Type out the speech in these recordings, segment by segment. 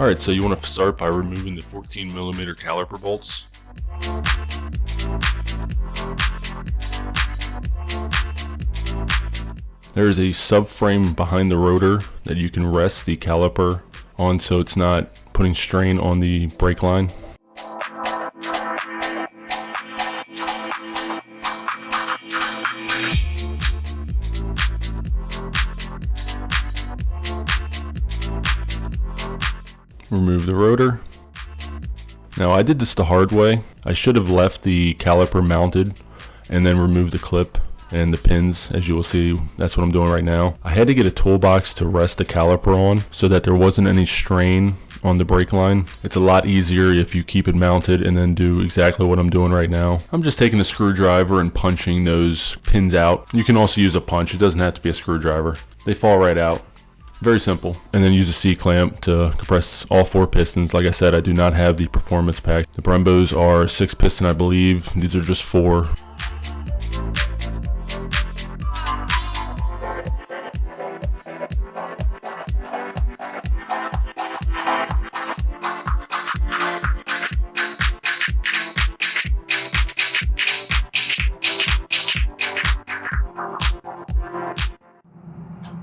Alright, so you want to start by removing the 14mm caliper bolts. There is a subframe behind the rotor that you can rest the caliper on so it's not putting strain on the brake line. Remove the rotor. Now I did this the hard way. I should have left the caliper mounted and then removed the clip and the pins. As you will see, that's what I'm doing right now. I had to get a toolbox to rest the caliper on so that there wasn't any strain on the brake line. It's a lot easier if you keep it mounted and then do exactly what I'm doing right now. I'm just taking a screwdriver and punching those pins out. You can also use a punch. It doesn't have to be a screwdriver. They fall right out. Very simple. And then use a C-clamp to compress all 4 pistons. Like I said, I do not have the performance pack. The Brembos are 6 piston, I believe. These are just 4.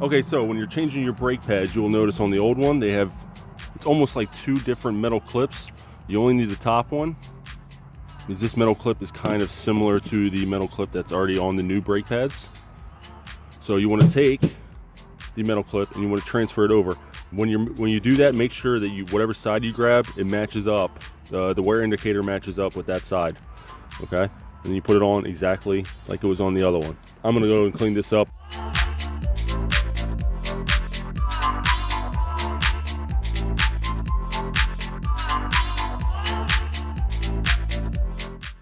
Okay, so when you're changing your brake pads, you'll notice on the old one, it's almost like 2 different metal clips. You only need the top one, because this metal clip is kind of similar to the metal clip that's already on the new brake pads. So you want to take the metal clip and you want to transfer it over. When you do that, make sure that whatever side you grab, it matches up. The wear indicator matches up with that side, okay? And then you put it on exactly like it was on the other one. I'm gonna go and clean this up.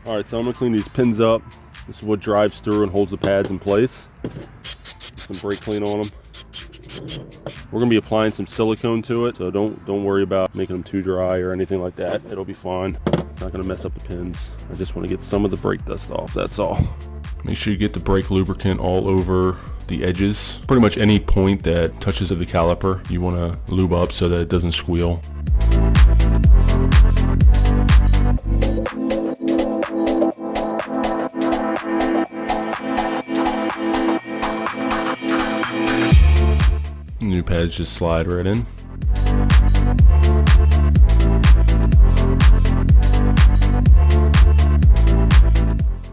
Alright, so I'm going to clean these pins up. This is what drives through and holds the pads in place. Some brake clean on them. We're going to be applying some silicone to it, so don't worry about making them too dry or anything like that. It'll be fine. It's not going to mess up the pins. I just want to get some of the brake dust off, that's all. Make sure you get the brake lubricant all over the edges. Pretty much any point that touches of the caliper, you want to lube up so that it doesn't squeal. New pads just slide right in.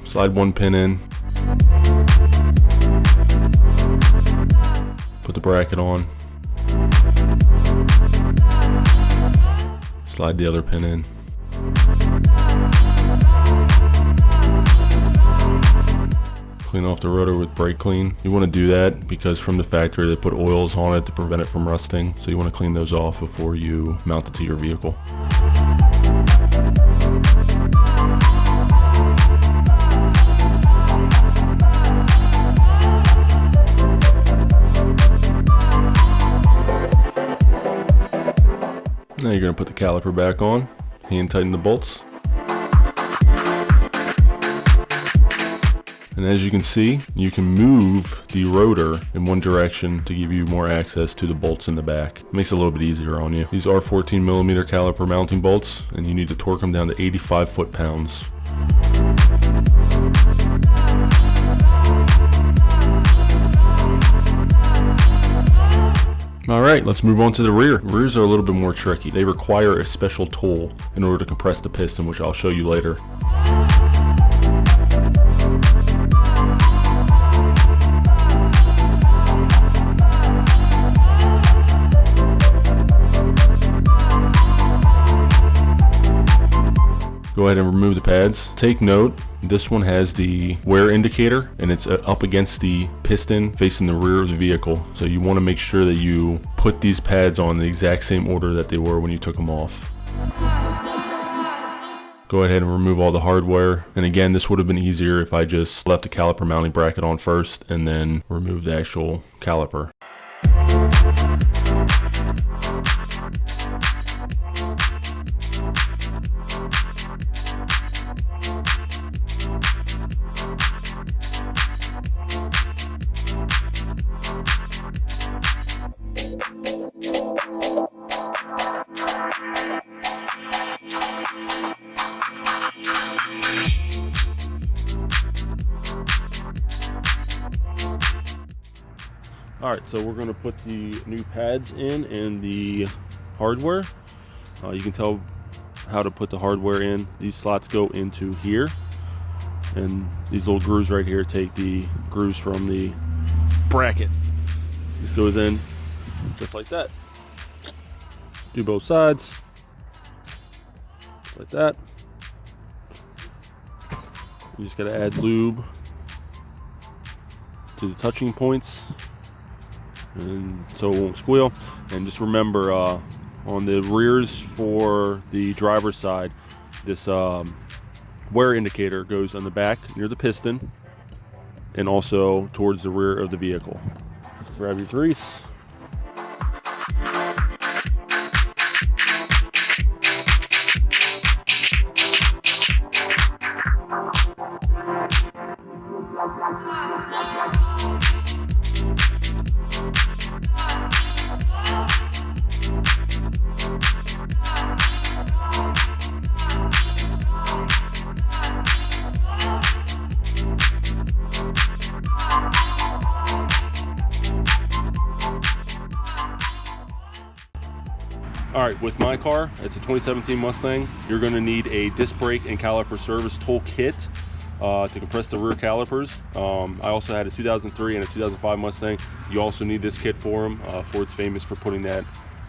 Slide 1 pin in. Put the bracket on. Slide the other pin in. Clean off the rotor with brake clean. You want to do that because from the factory they put oils on it to prevent it from rusting. So you want to clean those off before you mount it to your vehicle. Now you're going to put the caliper back on, hand tighten the bolts. And as you can see, you can move the rotor in one direction to give you more access to the bolts in the back. It makes it a little bit easier on you. These are 14mm caliper mounting bolts, and you need to torque them down to 85 foot-pounds. Alright, let's move on to the rear. Rears are a little bit more tricky. They require a special tool in order to compress the piston, which I'll show you later. Go ahead and remove the pads. Take note, this one has the wear indicator and it's up against the piston facing the rear of the vehicle. So you want to make sure that you put these pads on the exact same order that they were when you took them off. Go ahead and remove all the hardware. And again, this would have been easier if I just left the caliper mounting bracket on first and then removed the actual caliper. Alright, so we're going to put the new pads in and the hardware. You can tell how to put the hardware in. These slots go into here, and these little grooves right here take the grooves from the bracket. This goes in just like that. Do both sides, just like that. You just gotta add lube to the touching points, and so it won't squeal. And just remember, on the rears for the driver's side, this wear indicator goes on the back near the piston and also towards the rear of the vehicle. Just grab your grease. Alright, with my car, it's a 2017 Mustang, you're going to need a disc brake and caliper service tool kit to compress the rear calipers. I also had a 2003 and a 2005 Mustang. You also need this kit for them. Ford's famous for putting that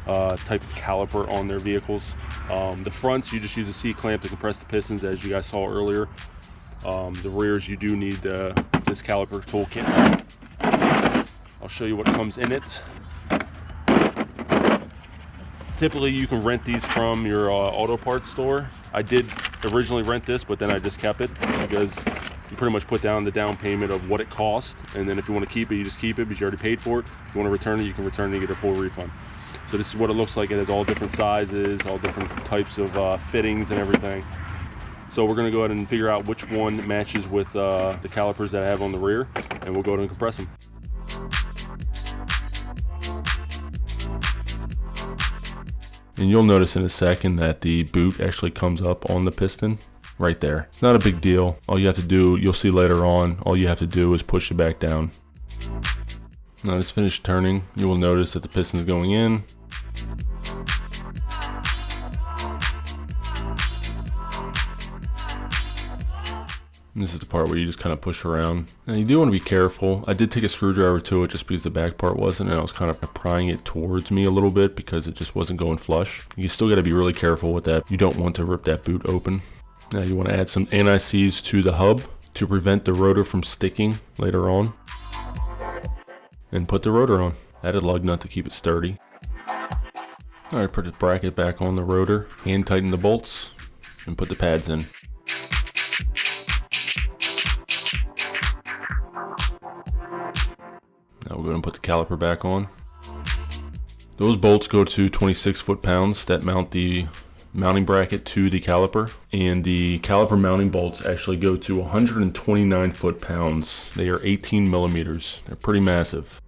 type of caliper on their vehicles. The fronts, you just use a C-clamp to compress the pistons, as you guys saw earlier. The rears, you do need this caliper tool kit. I'll show you what comes in it. Typically, you can rent these from your auto parts store. I did originally rent this, but then I just kept it because you pretty much put down the down payment of what it cost, and then if you want to keep it, you just keep it because you already paid for it. If you want to return it, you can return it and get a full refund. So this is what it looks like. It has all different sizes, all different types of fittings and everything. So we're going to go ahead and figure out which one matches with the calipers that I have on the rear, and we'll go ahead and compress them. And you'll notice in a second that the boot actually comes up on the piston right there. It's not a big deal. All you have to do, you'll see later on, all you have to do is push it back down. Now it's finished turning. You will notice that the piston is going in. And this is the part where you just kind of push around. Now you do want to be careful. I did take a screwdriver to it just because the back part wasn't, and I was kind of prying it towards me a little bit because it just wasn't going flush. You still got to be really careful with that. You don't want to rip that boot open. Now you want to add some anti-seize to the hub to prevent the rotor from sticking later on. And put the rotor on. Add a lug nut to keep it sturdy. Alright, put the bracket back on the rotor. Hand tighten the bolts and put the pads in. Now we'll go ahead and put the caliper back on. Those bolts go to 26 foot-pounds that mount the mounting bracket to the caliper, and the caliper mounting bolts actually go to 129 foot-pounds. They are 18 millimeters. They're pretty massive.